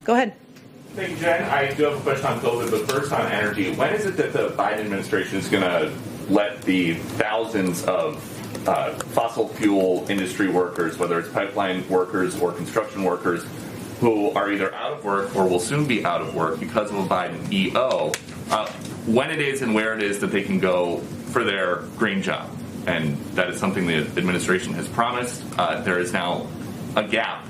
Go ahead. Thank you, Jen. I do have a question on COVID, but first on energy. When is it that the Biden administration is going to let the thousands of fossil fuel industry workers, whether it's pipeline workers or construction workers, who are either out of work or will soon be out of work because of a Biden EO, when it is and where it is that they can go for their green job? And that is something the administration has promised. There is now a gap.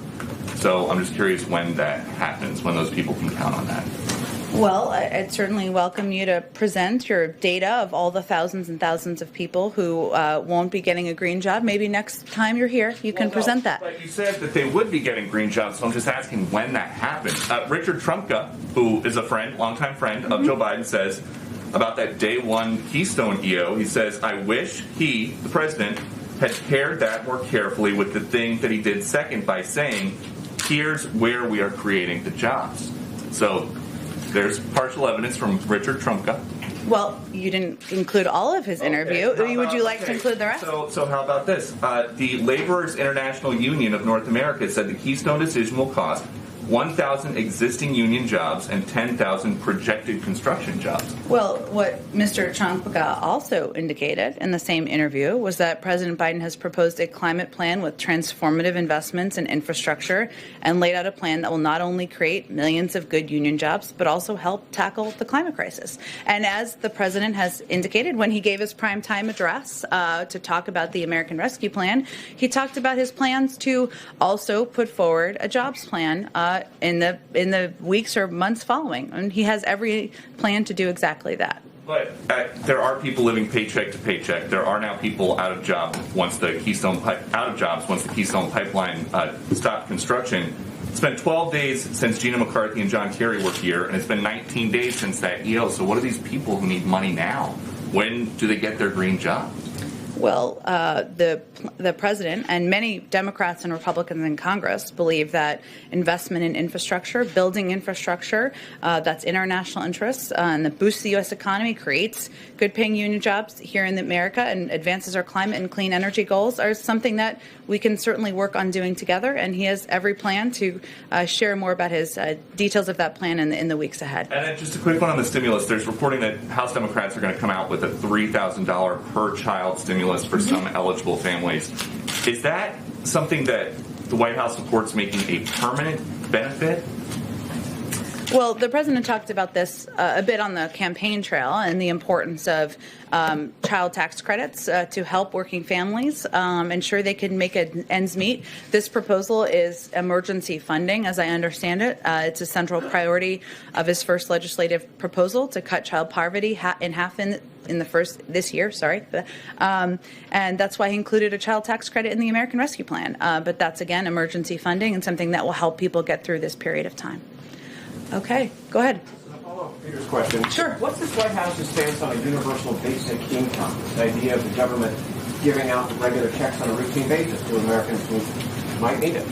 So I'm just curious when that happens, when those people can count on that. Well, I'd certainly welcome you to present your data of all the thousands and thousands of people who won't be getting a green job. Maybe next time you're here, you can present that. But you said that they would be getting green jobs, so I'm just asking when that happens. Richard Trumka, who is a friend, longtime friend of Joe Biden, says about that day one Keystone EO, he says, I wish he, the president, had paired that more carefully with the thing that he did second by saying, here's where we are creating the jobs. So there's partial evidence from Richard Trumka. Well, you didn't include all of his interview. Would you like to include the rest? So how about this? The Laborers International Union of North America said the Keystone decision will cost 1,000 existing union jobs and 10,000 projected construction jobs. Well, what Mr. Trumka also indicated in the same interview was that President Biden has proposed a climate plan with transformative investments in infrastructure and laid out a plan that will not only create millions of good union jobs, but also help tackle the climate crisis. And as the president has indicated when he gave his primetime address to talk about the American Rescue Plan, he talked about his plans to also put forward a jobs plan in the weeks or months following, and he has every plan to do exactly that. But there are people living paycheck to paycheck. There are now people out of job once the Keystone pipeline stopped construction. It's been 12 days since Gina McCarthy and John Kerry were here, and it's been 19 days since that EO. So what are these people who need money now? When do they get their green job? Well, the president and many Democrats and Republicans in Congress believe that investment in infrastructure, building infrastructure that's in our national interests and that boosts the U.S. economy, creates good-paying union jobs here in America and advances our climate and clean energy goals are something that we can certainly work on doing together. And he has every plan to share more about his details of that plan in the weeks ahead. And then just a quick one on the stimulus. There's reporting that House Democrats are going to come out with a $3,000 per child stimulus for some eligible families. Is that something that the White House supports making a permanent benefit? Well, the president talked about this a bit on the campaign trail and the importance of child tax credits to help working families ensure they can make ends meet. This proposal is emergency funding, as I understand it. It's a central priority of his first legislative proposal to cut child poverty in half this year. And that's why he included a child tax credit in the American Rescue Plan. But that's, again, emergency funding and something that will help people get through this period of time. Okay, go ahead. So to follow up Peter's question. Sure. What's this White House's stance on a universal basic income? This idea of the government giving out regular checks on a routine basis to Americans who might need it.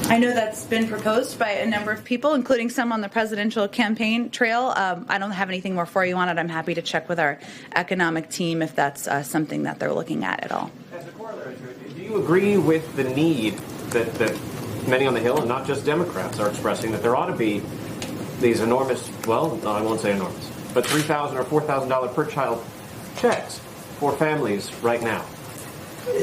I know that's been proposed by a number of people, including some on the presidential campaign trail. I don't have anything more for you on it. I'm happy to check with our economic team if that's something that they're looking at all. As a corollary to it, do you agree with the need that many on the Hill, and not just Democrats, are expressing that there ought to be these enormous, well, no, I won't say enormous, but $3,000 or $4,000 per child checks for families right now?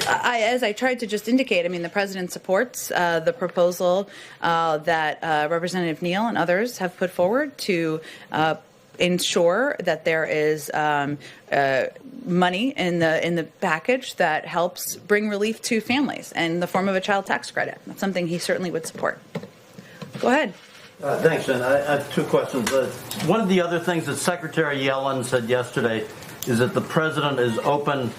As I tried to just indicate, I mean, the president supports the proposal that Representative Neal and others have put forward to ensure that there is money in the package that helps bring relief to families in the form of a child tax credit. That's something he certainly would support. Go ahead. Thanks, Jen. I have two questions. One of the other things that Secretary Yellen said yesterday is that the president is open